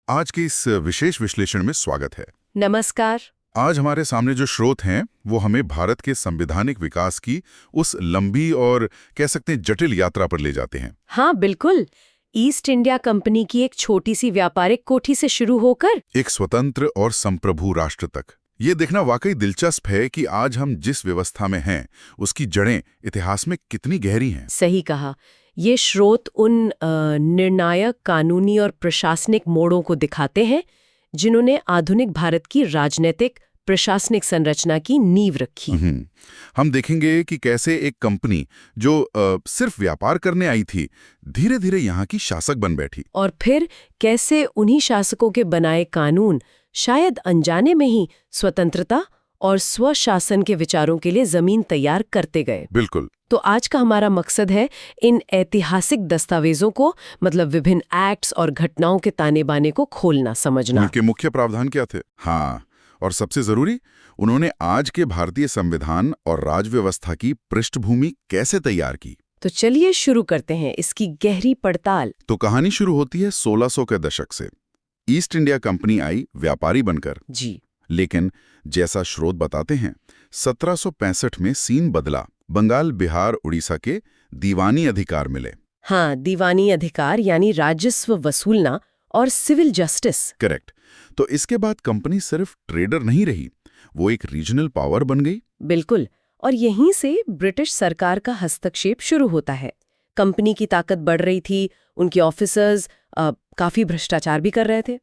आज के इस विशेष विश्लेषण में स्वागत है। नमस्कार। आज हमारे सामने जो स्रोत हैं वो हमें भारत के संवैधानिक विकास की उस लंबी और कह सकते हैं जटिल यात्रा पर ले जाते हैं। हाँ बिल्कुल, ईस्ट इंडिया कंपनी की एक छोटी सी व्यापारिक कोठी से शुरू होकर एक स्वतंत्र और संप्रभु राष्ट्र तक। ये देखना वाकई दिलचस्प है कि आज हम जिस व्यवस्था में हैं उसकी जड़ें इतिहास में कितनी गहरी हैं। सही कहा, ये स्रोत उन निर्णायक कानूनी और प्रशासनिक मोड़ों को दिखाते हैं जिन्होंने आधुनिक भारत की राजनीतिक प्रशासनिक संरचना की नींव रखी। हम देखेंगे कि कैसे एक कंपनी जो सिर्फ व्यापार करने आई थी धीरे धीरे यहाँ की शासक बन बैठी, और फिर कैसे उन्हीं शासकों के बनाए कानून शायद अनजाने में ही स्वतंत्रता और स्वशासन के विचारों के लिए जमीन तैयार करते गए। बिल्कुल। तो आज का हमारा मकसद है इन ऐतिहासिक दस्तावेजों को, मतलब विभिन्न एक्ट्स और घटनाओं के ताने बाने को खोलना, समझना। उनके मुख्य प्रावधान क्या थे, हाँ, और सबसे जरूरी, उन्होंने आज के भारतीय संविधान और राजव्यवस्था की पृष्ठभूमि कैसे तैयार की। तो चलिए शुरू करते हैं इसकी गहरी पड़ताल। तो कहानी शुरू होती है 1600 के दशक से। ईस्ट इंडिया कंपनी आई व्यापारी बनकर जी, लेकिन जैसा स्रोत बताते हैं 1765 में सीन बदला। बंगाल, बिहार, उड़ीसा के दीवानी अधिकार मिले। हाँ, दीवानी अधिकार यानी राजस्व वसूलना और सिविल जस्टिस। करेक्ट। तो इसके बाद कंपनी सिर्फ ट्रेडर नहीं रही, वो एक रीजनल पावर बन गई। बिल्कुल, और यहीं से ब्रिटिश सरकार का हस्तक्षेप शुरू होता है। कंपनी की ताकत बढ़ रही थी, उनके ऑफिसर्स काफी भ्रष्टाचार भी कर रहे थे।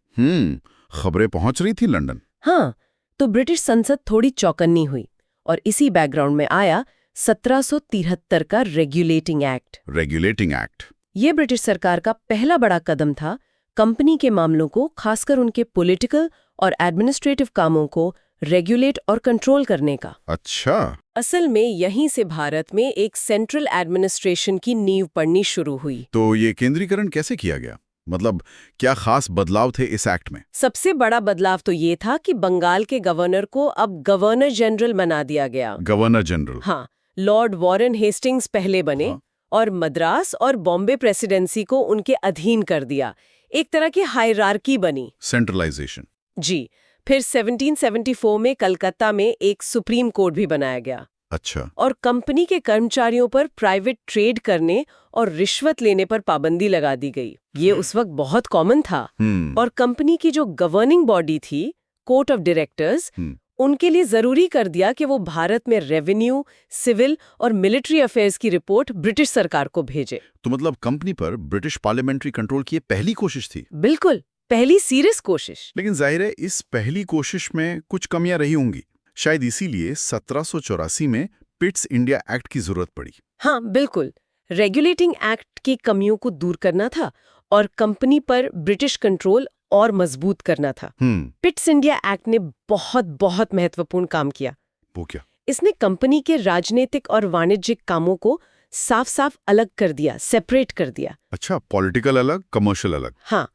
खबरें पहुंच रही थी लंदन। हाँ, तो ब्रिटिश संसद थोड़ी चौकन्नी हुई और इसी बैकग्राउंड में आया 1773 का रेगुलेटिंग एक्ट। ये ब्रिटिश सरकार का पहला बड़ा कदम था कंपनी के मामलों को, खासकर उनके पॉलिटिकल और एडमिनिस्ट्रेटिव कामों को रेगुलेट और कंट्रोल करने का। अच्छा। असल में यहीं से भारत में एक सेंट्रल एडमिनिस्ट्रेशन की नींव पड़नी शुरू हुई। तो ये केंद्रीकरण कैसे किया गया, मतलब क्या खास बदलाव थे इस एक्ट में? सबसे बड़ा बदलाव तो ये था कि बंगाल के गवर्नर को अब गवर्नर जनरल बना दिया गया। Governor general? हाँ, लॉर्ड वॉरेन हेस्टिंग्स पहले बने। हाँ। और मद्रास और बॉम्बे प्रेसिडेंसी को उनके अधीन कर दिया। एक तरह की हायरार्की बनी। सेंट्रलाइजेशन। जी। फिर 1774 में कलकत्ता में एक सुप्रीम कोर्ट भी बनाया गया। अच्छा। और कंपनी के कर्मचारियों पर प्राइवेट ट्रेड करने और रिश्वत लेने पर पाबंदी लगा दी गई। ये उस वक्त बहुत कॉमन था। और कंपनी की जो गवर्निंग बॉडी थी, कोर्ट ऑफ डायरेक्टर्स, उनके लिए जरूरी कर दिया कि वो भारत में रेवेन्यू, सिविल और मिलिट्री अफेयर्स की रिपोर्ट ब्रिटिश सरकार को भेजे। तो मतलब कंपनी पर ब्रिटिश पार्लियामेंट्री कंट्रोल की पहली कोशिश थी। बिल्कुल, पहली सीरियस कोशिश। लेकिन जाहिर है इस पहली कोशिश में कुछ कमियां रही होंगी, शायद इसीलिए 1784 में पिट्स इंडिया एक्ट की जरूरत पड़ी। हाँ बिल्कुल, रेगुलेटिंग एक्ट की कमियों को दूर करना था और कंपनी पर ब्रिटिश कंट्रोल और मजबूत करना था। पिट्स इंडिया एक्ट ने बहुत महत्वपूर्ण काम किया। वो क्या? इसने कंपनी के राजनीतिक और वाणिज्यिक कामों को साफ अलग कर दिया, सेपरेट कर दिया। अच्छा, पॉलिटिकल अलग, कमर्शियल अलग। हाँ,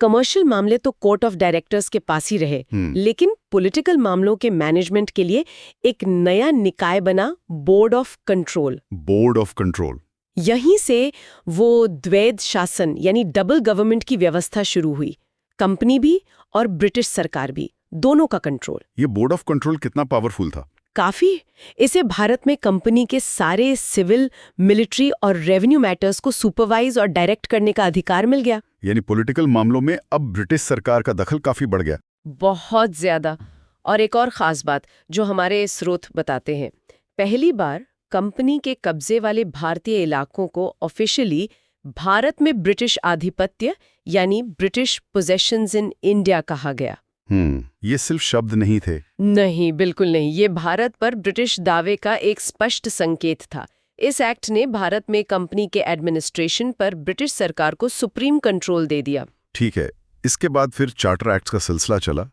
कमर्शियल मामले तो कोर्ट ऑफ डायरेक्टर्स के पास ही रहे, लेकिन पॉलिटिकल मामलों के मैनेजमेंट के लिए एक नया निकाय बना, बोर्ड ऑफ कंट्रोल। यहीं से वो द्वैध शासन यानी डबल गवर्नमेंट की व्यवस्था शुरू हुई। कंपनी भी और ब्रिटिश सरकार भी, दोनों का कंट्रोल। ये बोर्ड ऑफ कंट्रोल कितना पावरफुल था? काफी। इसे भारत में कंपनी के सारे सिविल, मिलिट्री और रेवेन्यू मैटर्स को सुपरवाइज और डायरेक्ट करने का अधिकार मिल गया। यानी पॉलिटिकल मामलों में अब ब्रिटिश सरकार का दखल काफी बढ़ गया। बहुत ज्यादा। और एक और खास बात जो हमारे स्रोत बताते हैं, पहली बार कंपनी के कब्जे वाले भारतीय इलाकों को ऑफिशियली भारत में ब्रिटिश आधिपत्य यानी ब्रिटिश पोजेशंस इन इंडिया कहा गया। ये सिर्फ शब्द नहीं थे। नहीं, बिल्कुल नहीं। ये भारत पर ब्रिटिश दावे का एक स्पष्ट संकेत था। इस एक्ट ने भारत में कंपनी के एडमिनिस्ट्रेशन पर ब्रिटिश सरकार को सुप्रीम कंट्रोल दे दिया। ठीक है, इसके बाद फिर चार्टर एक्ट्स का सिलसिला चला।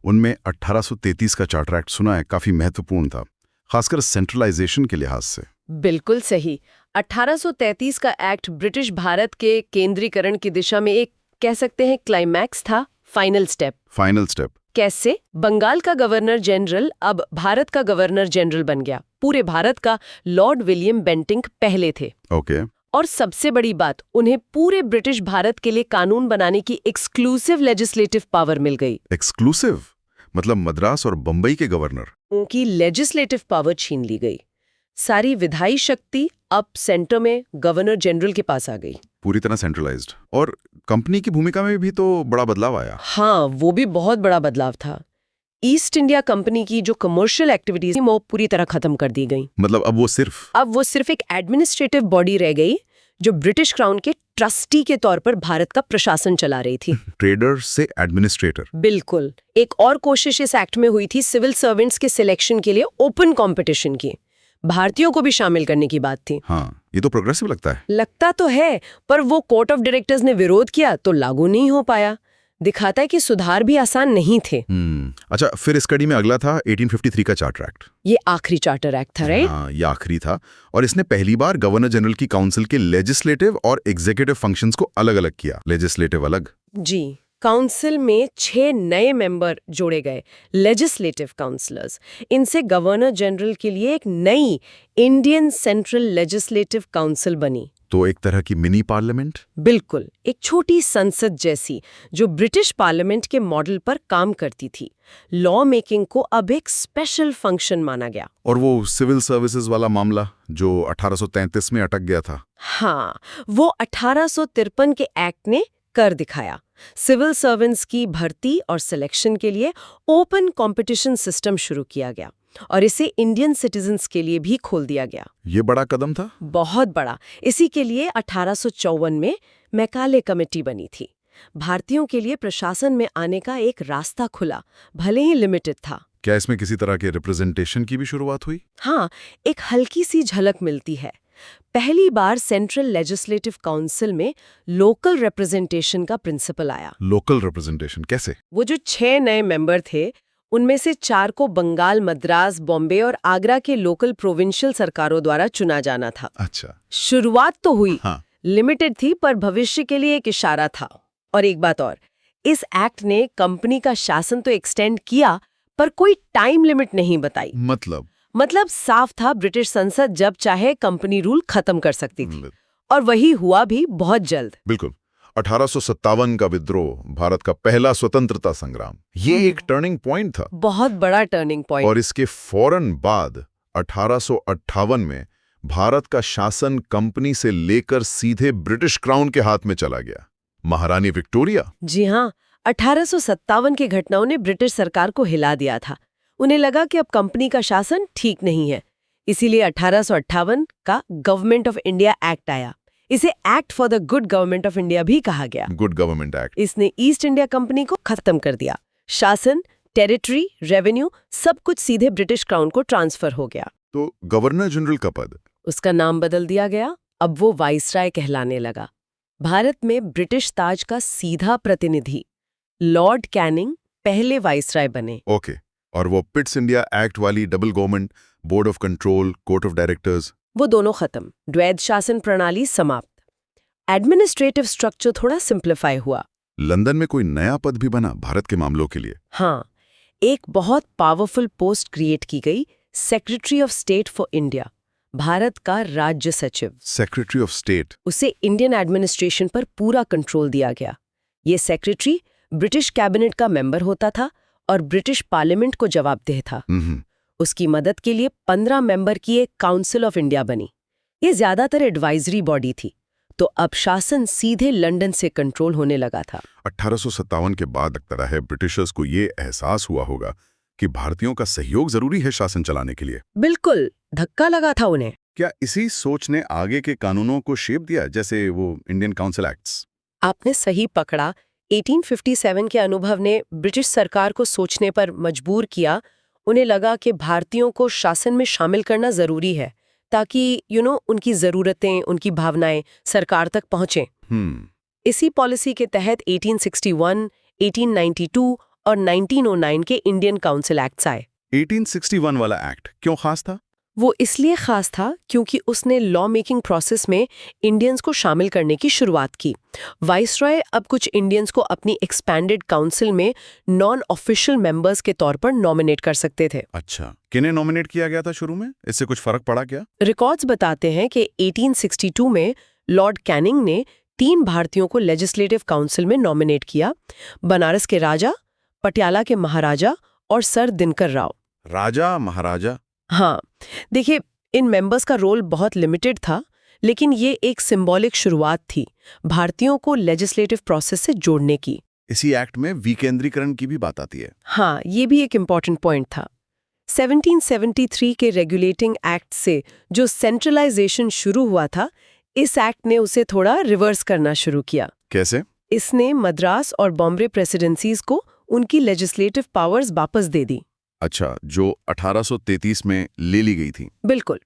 उनमें 1833 का चार्टर एक्ट सुना है, काफी महत्वपूर्ण था, खासकर सेंट्रलाइजेशन के लिहाज से। बिल्कुल सही। 1833 का एक्ट ब्रिटिश भारत के केंद्रीकरण की दिशा में एक, कह सकते हैं, क्लाइमैक्स था, फाइनल स्टेप। कैसे? बंगाल का गवर्नर जनरल अब भारत का गवर्नर जनरल बन गया। पूरे भारत का लॉर्ड विलियम बेंटिंक पहले थे। ओके। और सबसे बड़ी बात, उन्हें पूरे ब्रिटिश भारत के लिए कानून बनाने की एक्सक्लूसिव लेजिस्लेटिव पावर मिल गई। एक्सक्लूसिव मतलब मद्रास और बंबई के गवर्नर। उनकी लेजिस्लेटिव पावर छीन ली गई। सारी विधायी शक्ति अब सेंटर में गवर्नर जनरल के पास आ गई। पूरी तरह सेंट्रलाइज्ड। और कंपनी की भूमिका में भी तो बड़ा बदलाव आया। हाँ, वो भी बहुत बड़ा बदलाव था। ईस्ट इंडिया कंपनी की जो कमर्शियल एक्टिविटीज वो पूरी तरह खत्म कर दी गई। मतलब अब वो सिर्फ एक एडमिनिस्ट्रेटिव बॉडी रह गई जो ब्रिटिश क्राउन के ट्रस्टी के तौर पर भारत का प्रशासन चला रही थी। ट्रेडर से एडमिनिस्ट्रेटर। बिल्कुल। एक और कोशिश इस एक्ट में हुई थी सिविल सर्वेंट्स के सिलेक्शन के लिए ओपन कंपटीशन की। भारतीयों को भी शामिल करने की बात थी। हाँ, ये तो प्रोग्रेसिव लगता है। लगता तो है, पर वो कोर्ट ऑफ डायरेक्टर्स ने विरोध किया तो लागू नहीं हो पाया। दिखाता है कि सुधार भी आसान नहीं थे। अच्छा, फिर इस कड़ी में अगला था 1853 का चार्टर एक्ट। ये आखिरी चार्टर एक्ट था, राइट? हाँ, ये आखिरी था और इसने पहली बार गवर्नर जनरल की काउंसिल के लेजिस्लेटिव और एग्जीक्यूटिव फंक्शंस को अलग-अलग किया। लेजिस्लेटिव अलग। जी, काउंसिल में 6 नए मेंबर जोड़े गए, लेजिस्लेटिव काउंसलर्स। इनसे गवर्नर जनरल के लिए एक नई इंडियन सेंट्रल लेजिस्लेटिव काउंसिल बनी। तो एक तरह की मिनी पार्लियामेंट। बिल्कुल, एक छोटी संसद जैसी जो ब्रिटिश पार्लियामेंट के मॉडल पर काम करती थी। लॉ मेकिंग को अब एक स्पेशल फंक्शन माना गया। और वो सिविल सर्विसेज वाला मामला जो 1833 में अटक गया था। हाँ, वो 1853 के एक्ट ने कर दिखाया। सिविल सर्वेंट्स की भर्ती और सिलेक्शन के लिए ओपन कंपटीशन सिस्टम शुरू किया गया और इसे इंडियन सिटीजन्स के लिए भी खोल दिया गया। ये बड़ा कदम था। बहुत बड़ा। इसी के लिए 1854 में मैकाले कमेटी बनी थी। भारतीयों के लिए प्रशासन में आने का एक रास्ता खुला, भले ही लिमिटेड था। क्या इसमें किसी तरह के रिप्रेजेंटेशन की भी शुरुआत हुई? हाँ, एक हल्की सी झलक मिलती है। पहली बार सेंट्रल लेजिस्लेटिव काउंसिल में लोकल रिप्रेजेंटेशन का प्रिंसिपल आया। लोकल रिप्रेजेंटेशन कैसे? वो जो 6 नए मेंबर थे, उनमें से 4 को बंगाल, मद्रास, बॉम्बे और आगरा के लोकल प्रोविंशियल सरकारों द्वारा चुना जाना था। अच्छा, शुरुआत तो हुई, हाँ। लिमिटेड थी, पर भविष्य के लिए एक इशारा था। और एक बात और, इस एक्ट ने कंपनी का शासन तो एक्सटेंड किया, पर कोई टाइम लिमिट नहीं बताई। मतलब साफ था, ब्रिटिश संसद जब चाहे कंपनी रूल खत्म कर सकती थी। और वही हुआ भी बहुत जल्द। बिल्कुल। 1857 का विद्रोह, भारत का पहला स्वतंत्रता संग्राम, ये एक टर्निंग पॉइंट था। बहुत बड़ा टर्निंग पॉइंट। और इसके फौरन बाद 1858 में भारत का शासन कंपनी से लेकर सीधे ब्रिटिश क्राउन के हाथ में चला गया। महारानी विक्टोरिया। जी हाँ, 1857 की घटनाओं ने ब्रिटिश सरकार को हिला दिया था। उन्हें लगा कि अब कंपनी का शासन ठीक नहीं है। इसीलिए 1858 का गवर्नमेंट ऑफ इंडिया एक्ट आया। इसे act for the good government of India भी कहा गया। Good government act. इसने ईस्ट इंडिया कंपनी को खत्म कर दिया। शासन, टेरिटरी, रेवेन्यू सब कुछ सीधे ब्रिटिश क्राउन को ट्रांसफर हो गया। तो गवर्नर जनरल का पद? उसका नाम बदल दिया गया। अब वो वाइसराय कहलाने लगा। भारत में ब्रिटिश ताज का सीधा प्रतिनिधि लॉर्ड कैनिंग पहले वाइसराय बने। ओके। और वो पिट्स इंडिया एक्ट वाली double government, board of control, court of directors, वो दोनों खत्म। द्वैध शासन प्रणाली समाप्त। एडमिनिस्ट्रेटिव स्ट्रक्चर थोड़ा सिंप्लीफाई हुआ। लंदन में कोई नया पद भी बना भारत के मामलों के लिए। हाँ, एक बहुत पावरफुल पोस्ट क्रिएट की गई, secretary of state for India, Bharat का राज्य सचिव। Secretary of state. उसे इंडियन एडमिनिस्ट्रेशन पर पूरा कंट्रोल दिया गया। ये सेक्रेटरी ब्रिटिश कैबिनेट का मेंबर होता था और ब्रिटिश पार्लियामेंट को जवाबदेह था। उसकी मदद के लिए 15 मेंबर की एक काउंसिल ऑफ इंडिया बनी। ये ज्यादातर एडवाइजरी बॉडी थी। तो अब शासन सीधे लंदन से कंट्रोल होने लगा था। 1857 के बाद लगता है ब्रिटिशर्स को ये एहसास हुआ होगा कि भारतीयों का सहयोग जरूरी है शासन चलाने के लिए। बिल्कुल, धक्का लगा था उन्हें। क्या इसी सोच ने आगे के कानूनों को शेप दिया, जैसे वो इंडियन काउंसिल एक्ट्स? आपने सही पकड़ा। 1857 के अनुभव ने ब्रिटिश सरकार को सोचने पर मजबूर किया। उन्हें लगा कि भारतीयों को शासन में शामिल करना जरूरी है ताकि उनकी जरूरतें, उनकी भावनाएं सरकार तक पहुंचें। इसी पॉलिसी के तहत 1861, 1892 और 1909 के इंडियन काउंसिल एक्ट्स आए। 1861 वाला एक्ट क्यों खास था? वो इसलिए खास था क्योंकि उसने लॉ मेकिंग प्रोसेस में इंडियंस को शामिल करने की शुरुआत की। वाइसरॉय अब कुछ इंडियंस को अपनी एक्सपैंडेड काउंसिल में नॉन ऑफिशियल मेंबर्स के तौर पर नॉमिनेट कर सकते थे। अच्छा, किन्हें नॉमिनेट किया गया था शुरू में? इससे कुछ फर्क पड़ा क्या? रिकॉर्ड्स बताते हैं कि 1862 में लॉर्ड कैनिंग ने 3 भारतीयों को लेजिस्लेटिव काउंसिल में नॉमिनेट किया, बनारस के राजा, पटियाला के महाराजा और सर दिनकर राव। राजा महाराजा? हाँ, देखिए, इन मेंबर्स का रोल बहुत लिमिटेड था, लेकिन ये एक सिंबॉलिक शुरुआत थी भारतीयों को लेजिस्लेटिव प्रोसेस से जोड़ने की। इसी एक्ट में विकेंद्रीकरण की भी बात आती है। हाँ, ये भी एक इम्पॉर्टेंट पॉइंट था। 1773 के रेगुलेटिंग एक्ट से जो सेंट्रलाइजेशन शुरू हुआ था, इस एक्ट ने उसे थोड़ा रिवर्स करना शुरू किया। कैसे? इसने मद्रास और बॉम्बे प्रेसिडेंसीज को उनकी लेजिस्लेटिव पावर्स वापस दे दी। अच्छा, जो 1833 में ले ली गई थी। बिल्कुल।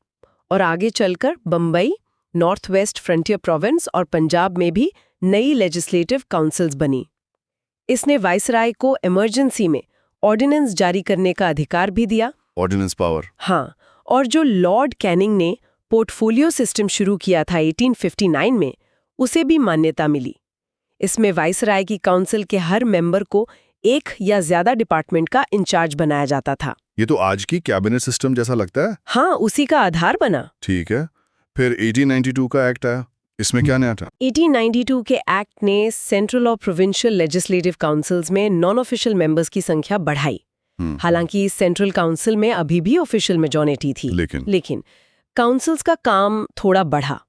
और आगे चलकर Bombay, north west frontier province और पंजाब में भी नई लेजिस्लेटिव काउंसिल्स बनी। इसने वाइसराय को इमरजेंसी में ऑर्डिनेंस जारी करने का अधिकार भी दिया। Ordinance power? हाँ, और जो लॉर्ड कैनिंग ने पोर्टफोलियो सिस्टम शुरू किया था 1859 में, उसे भी मान्यता मिली। इसमें वाइसराय की काउंसिल के हर मेंबर को एक या ज्यादा डिपार्टमेंट का इंचार्ज बनाया जाता था। ये तो आज की कैबिनेट सिस्टम जैसा लगता है। हाँ, उसी का आधार बना। ठीक है, फिर 1892 का एक्ट आया, इसमें क्या नया था? 1892 के एक्ट ने सेंट्रल और प्रोविंशियल लेजिस्लेटिव काउंसिल्स में नॉन ऑफिशियल मेंबर्स की संख्या बढ़ाई। हालांकि सेंट्रल काउंसिल में अभी भी ऑफिशियल मेजॉरिटी थी, लेकिन काउंसिल्स का काम थोड़ा बढ़ा।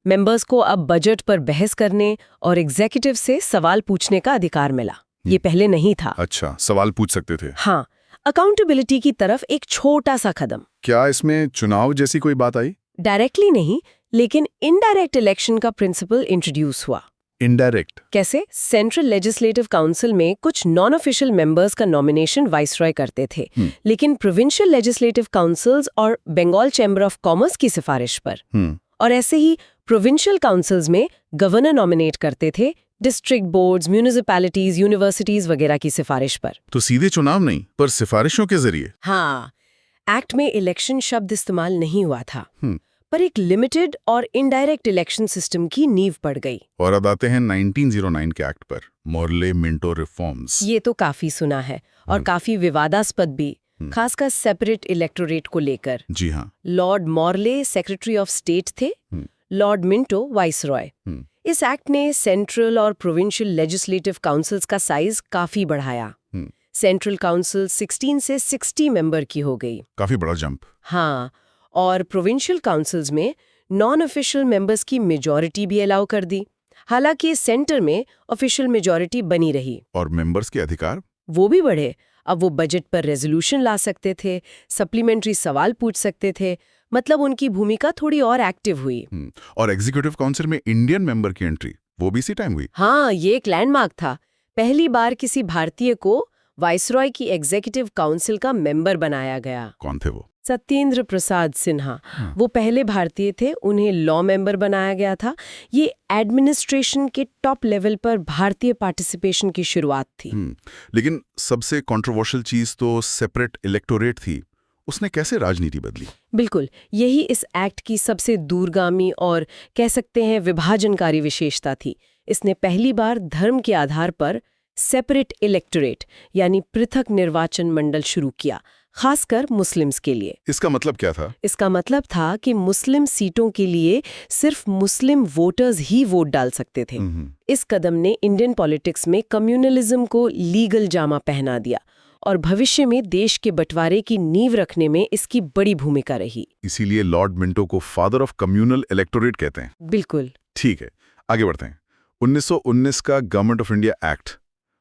मेंबर्स को अब बजट पर बहस करने और एग्जीक्यूटिव से सवाल पूछने का अधिकार मिला। ये पहले नहीं था। अच्छा, सवाल पूछ सकते थे। हाँ, अकाउंटेबिलिटी की तरफ एक छोटा सा कदम। क्या इसमें चुनाव जैसी कोई बात आई? डायरेक्टली नहीं, लेकिन इनडायरेक्ट इलेक्शन का प्रिंसिपल इंट्रोड्यूस हुआ। इनडायरेक्ट कैसे? सेंट्रल लेजिस्लेटिव काउंसिल में कुछ नॉन ऑफिशियल मेंबर्स का नॉमिनेशन वाइसरॉय करते थे, लेकिन प्रोविंशियल लेजिस्लेटिव काउंसिल्स और बंगाल चैम्बर ऑफ कॉमर्स की सिफारिश पर। और ऐसे ही प्रोविंशियल काउंसिल्स में गवर्नर नॉमिनेट करते थे, डिस्ट्रिक्ट बोर्ड्स, म्यूनिसिपैलिटीज, यूनिवर्सिटीज वगैरह की सिफारिश पर। तो सीधे चुनाव नहीं, पर सिफारिशों के जरिए। हाँ, एक्ट में इलेक्शन शब्द इस्तेमाल नहीं हुआ था, पर एक लिमिटेड और इनडायरेक्ट इलेक्शन सिस्टम की नींव पड़ गई। और अब आते हैं 1909 के एक्ट पर, मॉर्ले मिंटो रिफॉर्म्स। ये तो काफी सुना है और काफी विवादास्पद भी, खासकर सेपरेट इलेक्टोरेट को लेकर। जी हाँ। Lord Morley secretary of state थे, लॉर्ड मिंटो वाइसरॉय। इस एक्ट ने सेंट्रल और प्रोविंशियल लेजिस्लेटिव काउंसिल्स का साइज काफी बढ़ाया। सेंट्रल काउंसिल 16 से 60 मेंबर की हो गई। काफी बड़ा जंप। हाँ, और प्रोविंशियल काउंसिल्स में नॉन ऑफिशियल मेंबर्स की मेजॉरिटी भी अलाउ कर दी। हालांकि सेंटर में ऑफिशियल मेजॉरिटी बनी रही। और मेंबर्स के अधिकार? वो भी बढ़े। अब वो बजट पर रेजोल्यूशन ला सकते थे, सप्लीमेंट्री सवाल पूछ सकते थे, मतलब उनकी भूमिका थोड़ी और एक्टिव हुई। और एग्जीक्यूटिव काउंसिल में इंडियन मेंबर की एंट्री, वो भी इसी टाइम हुई। हाँ, ये एक लैंडमार्क था। पहली बार किसी भारतीय को वाइसरॉय की एग्जीक्यूटिव काउंसिल का मेंबर बनाया गया। कौन थे वो? सत्येंद्र प्रसाद सिन्हा। वो पहले भारतीय थे, उन्हें लॉ मेंबर बनाया गया था। ये एडमिनिस्ट्रेशन के टॉप लेवल पर भारतीय पार्टिसिपेशन की शुरुआत थी। लेकिन सबसे कंट्रोवर्शियल चीज तो सेपरेट इलेक्टोरेट थी। उसने कैसे राजनीति बदली? बिल्कुल, यही इस एक्ट की सबसे दूरगामी और कह सकते हैं विभाजनकारी विशेषता थी। इसने पहली बार धर्म के आधार पर सेपरेट इलेक्टोरेट यानी पृथक निर्वाचन मंडल शुरू किया, खासकर मुस्लिम्स के लिए। इसका मतलब क्या था? इसका मतलब था कि मुस्लिम सीटों के लिए सिर्फ मुस्लिम वोटर्स ही वोट डाल सकते थे। इस कदम ने इंडियन पॉलिटिक्स में कम्युनलिज्म को लीगल जामा पहना दिया और भविष्य में देश के बंटवारे की नींव रखने में इसकी बड़ी भूमिका रही। इसीलिए लॉर्ड मिंटो को फादर ऑफ कम्युनल इलेक्टोरेट कहते हैं। बिल्कुल। ठीक है, आगे बढ़ते हैं। 1919 का government of India act,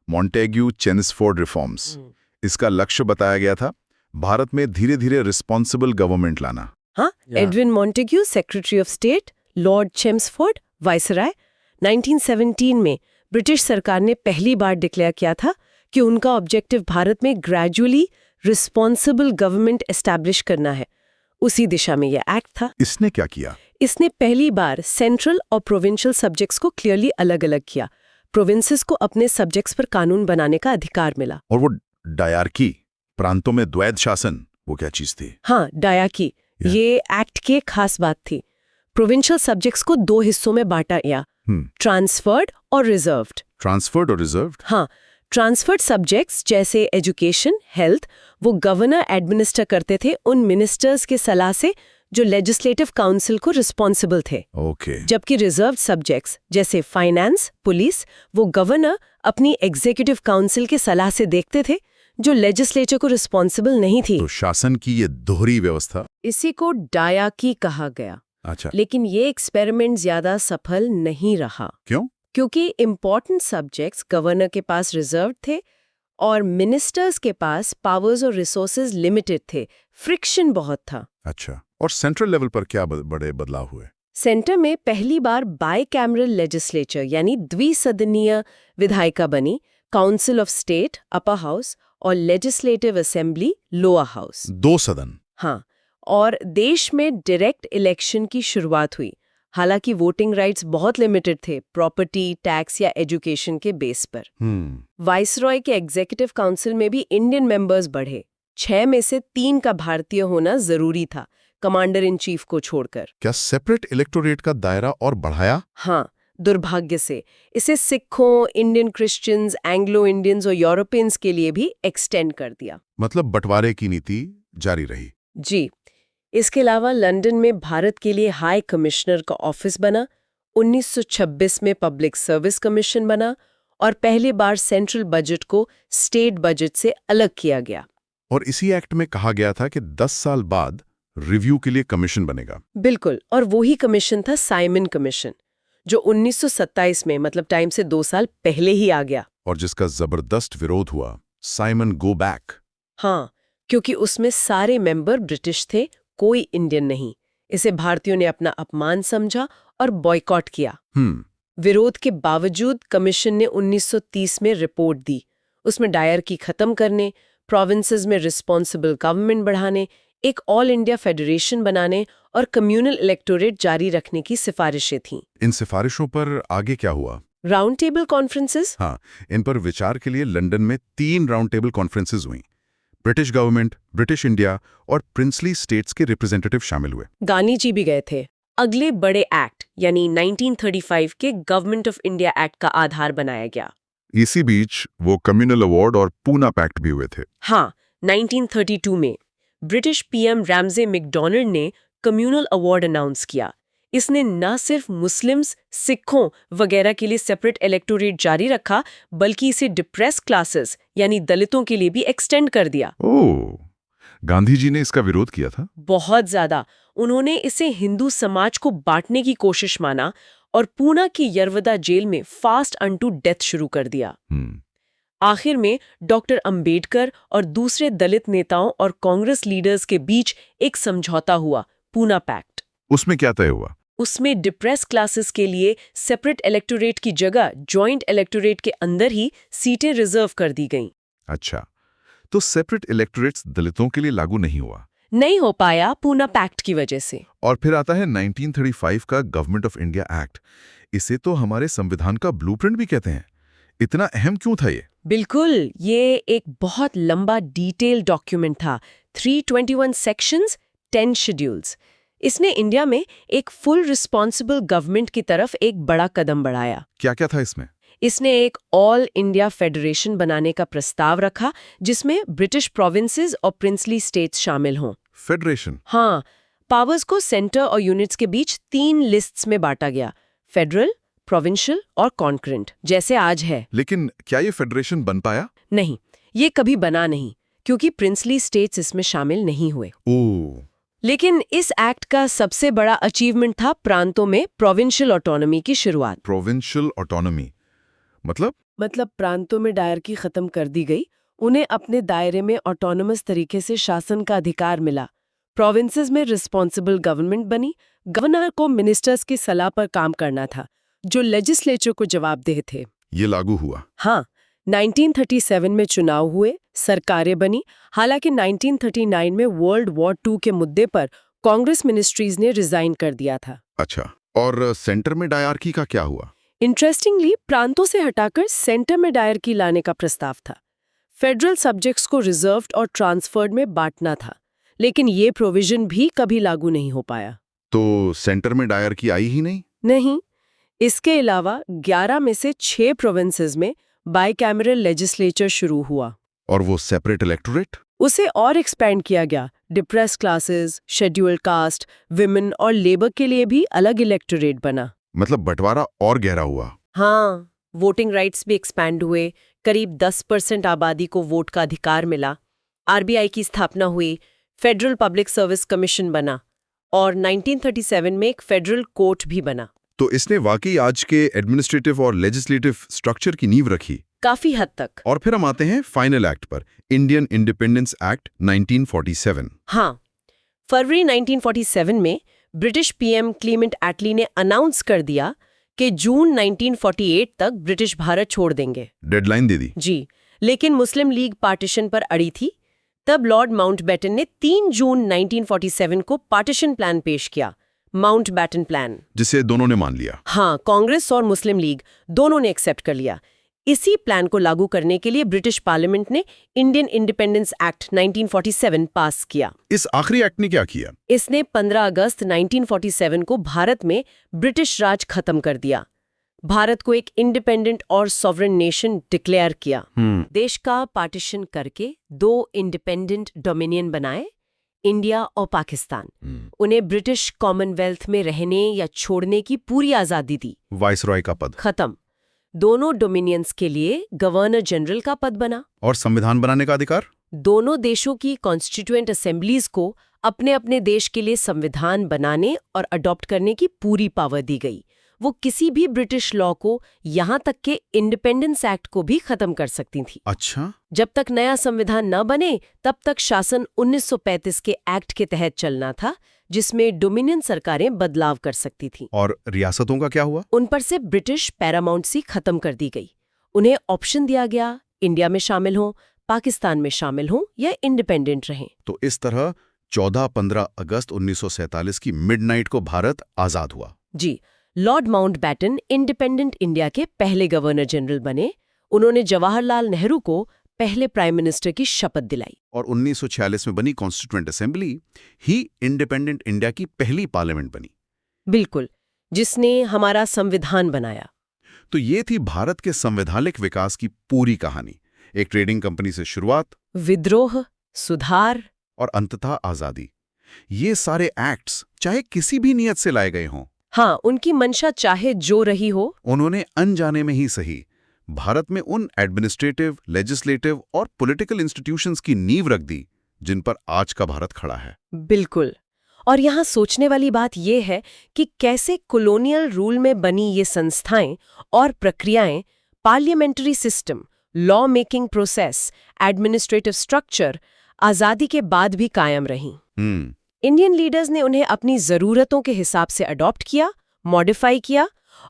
Montagu Chelmsford reforms. इसका लक्ष्य बताया गया था भारत में धीरे धीरे रिस्पॉन्सिबल गवर्नमेंट लाना। हाँ, Edwin Montagu secretary of state, Lord Chelmsford viceroy. 1917 में ब्रिटिश सरकार ने पहली बार डिक्लेयर किया था कि उनका ऑब्जेक्टिव भारत में ग्रेजुअली रिस्पॉन्सिबल गवर्नमेंट एस्टैब्लिश करना है। उसी दिशा में यह एक्ट था। इसने क्या किया? इसने पहली बार सेंट्रल और प्रोविंशियल सब्जेक्ट्स को क्लियरली अलग अलग किया। प्रोविंसेस को अपने सब्जेक्ट्स पर कानून बनाने का अधिकार मिला। और वो डायरकी, प्रांतों में द्वैध शासन, वो क्या चीज थी? हाँ, डायरकी, ये एक्ट की खास बात थी। प्रोविंशियल सब्जेक्ट्स को 2 हिस्सों में बांटा गया, ट्रांसफर्ड और रिजर्व्ड। ट्रांसफर्ड और रिजर्व्ड? हाँ, ट्रांसफर्ड सब्जेक्ट्स जैसे एजुकेशन, हेल्थ, वो गवर्नर एडमिनिस्टर करते थे उन मिनिस्टर्स के सलाह से जो लेजिस्लेटिव काउंसिल को रिस्पॉन्सिबल थे। ओके। जबकि रिजर्व सब्जेक्ट्स जैसे फाइनेंस, पुलिस, वो गवर्नर अपनी एग्जीक्यूटिव काउंसिल की सलाह से देखते थे, जो लेजिस्लेचर को रिस्पॉन्सिबल नहीं थी। तो शासन की ये दोहरी व्यवस्था। इसी को डायाकी कहा गया। अच्छा। लेकिन ये एक्सपेरिमेंट ज्यादा सफल नहीं रहा। क्यों? क्योंकि इम्पोर्टेंट सब्जेक्ट्स गवर्नर के पास रिजर्व थे और मिनिस्टर्स के पास पावर्स और रिसोर्सेज लिमिटेड थे। फ्रिक्शन बहुत था। अच्छा। और सेंट्रल लेवल पर क्या बड़े बदलाव हुए? सेंटर में पहली बार बाई कैमरल लेजिस्लेचर यानी द्विसदनीय विधायिका बनी, council of state upper house और लेजिस्लेटिव असेंबली लोअर हाउस। 2 सदन। हाँ, और देश में डायरेक्ट इलेक्शन की शुरुआत हुई। हालांकि वोटिंग राइट्स बहुत लिमिटेड थे, प्रॉपर्टी, टैक्स या एजुकेशन के बेस पर। वाइसरॉय के एग्जीक्यूटिव काउंसिल में भी इंडियन मेंबर्स बढ़े। 6 में से 3 का भारतीय होना जरूरी था, कमांडर इन चीफ को छोड़कर। क्या सेपरेट इलेक्टोरेट का दायरा और बढ़ाया? हाँ, दुर्भाग्य से इसे सिखों, इंडियन क्रिश्चियंस, एंग्लो इंडियंस और यूरोपियंस के लिए भी एक्सटेंड कर दिया। मतलब बंटवारे की नीति जारी रही। जी। इसके अलावा लंदन में भारत के लिए हाई कमिश्नर का ऑफिस बना, 1926 में पब्लिक सर्विस कमीशन बना और पहली बार सेंट्रल बजट को स्टेट बजट से अलग किया गया। और इसी एक्ट में कहा गया था कि 10 साल बाद रिव्यू के लिए कमीशन बनेगा। बिल्कुल, और वही कमीशन था साइमन कमीशन, जो 1927 में, मतलब टाइम से 2 साल पहले ही आ गया। और जिसका जबरदस्त विरोध हुआ। Simon go back. हाँ, क्योंकि उसमें सारे मेंबर ब्रिटिश थे, कोई इंडियन नहीं। इसे भारतीयों ने अपना अपमान समझा और बॉयकॉट किया। विरोध के बावजूद कमीशन ने 1930 में रिपोर्ट दी। उसमें डायरकी खत्म करने, प्रोविंसेस में रिस्पॉन्सिबल गवर्नमेंट बढ़ाने, एक ऑल इंडिया फेडरेशन बनाने और कम्युनल इलेक्टोरेट जारी रखने की सिफारिशें थीं। इन सिफारिशों पर आगे क्या हुआ? Round table conferences? हाँ, इन पर विचार के लिए लंदन में 3 राउंड टेबल कॉन्फ्रेंसेस हुई। ब्रिटिश गवर्नमेंट, ब्रिटिश इंडिया और प्रिंसली स्टेट्स के रिप्रेजेंटेटिव शामिल हुए। गांधी जी भी गए थे। अगले बड़े एक्ट यानी 1935 के गवर्नमेंट ऑफ इंडिया एक्ट का आधार बनाया गया। इसी बीच वो कम्युनल अवार्ड और पूना पैक्ट भी हुए थे। हाँ, 1932 में ब्रिटिश पीएम रैमजे मैकडॉनल्ड ने कम्युनल अवार्ड अनाउंस किया। इसने न सिर्फ मुस्लिम्स, सिखों वगैरह के लिए सेपरेट इलेक्टोरेट जारी रखा, बल्कि इसे डिप्रेस क्लासेस यानी दलितों के लिए भी एक्सटेंड कर दिया। ओह, गांधी जी ने इसका विरोध किया था? बहुत ज्यादा। उन्होंने इसे हिंदू समाज को बांटने की कोशिश माना और पूना की यरवदा जेल में फास्ट अनटू डेथ शुरू कर दिया। आखिर में डॉक्टर अंबेडकर और दूसरे दलित नेताओं और कांग्रेस लीडर्स के बीच एक समझौता हुआ, पूना पैक्ट। उसमें क्या तय हुआ? उसमें डिप्रेस क्लासेस के लिए सेपरेट इलेक्टोरेट की जगह जॉइंट इलेक्टोरेट के अंदर ही सीटें रिजर्व कर दी गईं। अच्छा, तो सेपरेट इलेक्टोरेट्स दलितों के लिए लागू नहीं हुआ? नहीं हो पाया पूना पैक्ट की वजह से। और फिर आता है 1935 का गवर्नमेंट ऑफ इंडिया एक्ट। इसे तो हमारे संविधान का ब्लूप्रिंट भी कहते हैं। इतना अहम क्यों था ये? बिल्कुल, ये एक बहुत लंबा डिटेल डॉक्यूमेंट था। 321 सेक्शंस, 10 शेड्यूल्स। इसने इंडिया में एक फुल रिस्पॉन्सिबल गवर्नमेंट की तरफ एक बड़ा कदम बढ़ाया। क्या क्या था इसमें? इसने एक ऑल इंडिया फेडरेशन बनाने का प्रस्ताव रखा, जिसमें ब्रिटिश प्रोविंसेस और प्रिंसली स्टेट्स शामिल हों। फेडरेशन? हाँ, पावर्स को सेंटर और यूनिट्स के बीच 3 लिस्ट्स में बांटा गया, फेडरल, प्रोविंशियल और कॉन्करेंट, जैसे आज है। लेकिन क्या ये फेडरेशन बन पाया? नहीं, ये कभी बना नहीं, क्योंकि प्रिंसली स्टेट्स इसमें शामिल नहीं हुए। ओह। लेकिन इस एक्ट का सबसे बड़ा अचीवमेंट था प्रांतों में प्रोविंशियल ऑटोनॉमी की शुरुआत। प्रोविंशियल ऑटोनॉमी मतलब प्रांतों में डायरकी खत्म कर दी गई, उन्हें अपने दायरे में ऑटोनोमस तरीके से शासन का अधिकार मिला। प्रोविंसेस में रिस्पॉन्सिबल गवर्नमेंट बनी, गवर्नर को मिनिस्टर्स की सलाह पर काम करना था, जो लेजिस्लेचर को जवाबदेह थे। ये लागू हुआ? हाँ, 1937 में चुनाव हुए, सरकारें बनी। हालांकि 1939 में वर्ल्ड वॉर 2 के मुद्दे पर कांग्रेस मिनिस्ट्रीज ने रिजाइन कर दिया था। अच्छा, और सेंटर में डायरकी का क्या हुआ? इंटरेस्टिंगली, प्रांतों से हटाकर सेंटर में डायरकी लाने का प्रस्ताव था। फेडरल सब्जेक्ट्स को रिजर्व्ड और ट्रांसफर्ड में बांटना था, लेकिन ये प्रोविजन भी कभी लागू नहीं हो पाया। तो सेंटर में डायरकी आई ही नहीं? नहीं। इसके अलावा 11 में से 6 प्रोविंसेस में बाइकैमरल लेजिस्लेचर शुरू हुआ। और वो सेपरेट इलेक्टोरेट? उसे और एक्सपेंड किया गया। Depress classes, scheduled caste, women और लेबर के लिए भी अलग इलेक्टोरेट बना। मतलब बंटवारा और गहरा हुआ। हाँ, वोटिंग राइट्स भी एक्सपैंड हुए। करीब 10% आबादी को वोट का अधिकार मिला। आरबीआई की स्थापना हुई, फेडरल पब्लिक सर्विस कमीशन बना और 1937 में एक फेडरल कोर्ट भी बना। तो इसने वाकई आज के एडमिनिस्ट्रेटिव और लेजिस्लेटिव स्ट्रक्चर की नींव रखी काफी हद तक। और फिर हम आते हैं फाइनल एक्ट पर, इंडियन इंडिपेंडेंस एक्ट 1947। हाँ, फरवरी 1947 में ब्रिटिश पीएम क्लीमेंट एटली ने अनाउंस कर दिया कि जून 1948 तक ब्रिटिश भारत छोड़ देंगे। डेडलाइन दे दी। जी, लेकिन मुस्लिम लीग पार्टीशन पर अड़ी थी। तब लॉर्ड माउंटबेटन ने 3 जून 1947 को पार्टीशन प्लान पेश किया, माउंटबेटन प्लान, जिसे दोनों ने मान लिया। हाँ, कांग्रेस और मुस्लिम लीग दोनों ने एक्सेप्ट कर लिया। इसी प्लान को लागू करने के लिए ब्रिटिश पार्लियामेंट ने इंडियन इंडिपेंडेंस एक्ट 1947 पास किया। इस आखिरी एक्ट ने क्या किया? इसने 15 अगस्त 1947 को भारत में ब्रिटिश राज खत्म कर दिया। भारत को एक इंडिपेंडेंट और सॉवरेन नेशन डिक्लेयर किया। देश का पार्टीशन करके 2 इंडिपेंडेंट डोमिनियन बनाए, इंडिया और पाकिस्तान। उन्हें ब्रिटिश कॉमनवेल्थ में रहने या छोड़ने की पूरी आजादी दी। वाइसरॉय का पद खत्म। दोनों डोमिनियंस के लिए गवर्नर जनरल का पद बना और संविधान बनाने का अधिकार। दोनों देशों की कॉन्स्टिट्यूएंट असेंबलीज को अपने अपने देश के लिए संविधान बनाने और अडॉप्ट करने की पूरी पावर दी गई। वो किसी भी ब्रिटिश लॉ को, यहाँ तक के इंडिपेंडेंस एक्ट को भी खत्म कर सकती थी। अच्छा। जब तक नया संविधान न बने तब तक शासन 1935 के एक्ट के तहत चलना था, जिसमें डोमिनियन सरकारें बदलाव कर सकती थीं। और रियासतों का क्या हुआ? उन पर से ब्रिटिश पैरामाउंटेंसी खत्म कर दी गई। उन्हें ऑप्शन दिया गया, इंडिया में शामिल हों, पाकिस्तान में शामिल हों या इंडिपेंडेंट रहें। तो इस तरह 14-15 अगस्त 1947 की मिडनाइट को भारत आजाद हुआ। जी, लॉर्ड माउंटबेटन इंडिपेंडेंट इंडिया के पहले गवर्नर जनरल बने। उन्होंने जवाहरलाल नेहरू को पहले प्राइम मिनिस्टर की शपथ दिलाई। और 1946 में बनी कॉन्स्टिट्यूएंट असेंबली ही इंडिपेंडेंट इंडिया की पहली पार्लियामेंट बनी। बिल्कुल, जिसने हमारा संविधान बनाया। तो ये थी भारत के संवैधानिक विकास की पूरी कहानी। एक ट्रेडिंग कंपनी से शुरुआत, विद्रोह, सुधार और अंततः आजादी। ये सारे एक्ट्स चाहे किसी भी नियत से लाए गए हों, हाँ, उनकी मंशा चाहे जो रही हो, उन्होंने अनजाने में ही सही भारत में उन एडमिनिस्ट्रेटिव, लेजिस्लेटिव और पॉलिटिकल इंस्टीट्यूशंस की नींव रख दी जिन पर आज का भारत खड़ा है। बिल्कुल। और यहाँ सोचने वाली बात यह है कि कैसे कॉलोनियल रूल में बनी ये संस्थाएं और प्रक्रियाएं, parliamentary system, law making process, administrative structure आजादी के बाद भी कायम रहीं। इंडियन लीडर्स ने उन्हें अपनी जरूरतों के हिसाब से अडॉप्ट किया, मॉडिफाई किया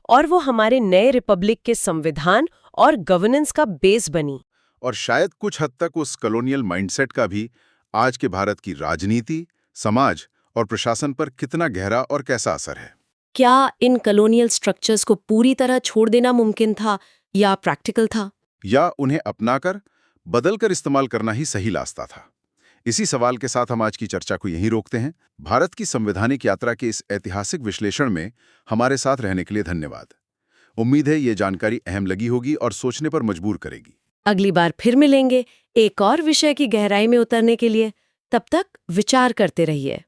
और वो हमारे नए रिपब्लिक के संविधान और गवर्नेंस का बेस बनी। और शायद कुछ हद तक उस कॉलोनियल माइंडसेट का भी आज के भारत की राजनीति, समाज और प्रशासन पर कितना गहरा और कैसा असर है। क्या इन कॉलोनियल स्ट्रक्चर्स को पूरी तरह छोड़ देना मुमकिन था या प्रैक्टिकल था, या उन्हें अपनाकर बदलकर इस्तेमाल करना ही सही रास्ता था? इसी सवाल के साथ हम आज की चर्चा को यहीं रोकते हैं। भारत की संवैधानिक यात्रा के इस ऐतिहासिक विश्लेषण में हमारे साथ रहने के लिए धन्यवाद। उम्मीद है ये जानकारी अहम लगी होगी और सोचने पर मजबूर करेगी। अगली बार फिर मिलेंगे एक और विषय की गहराई में उतरने के लिए। तब तक विचार करते रहिए।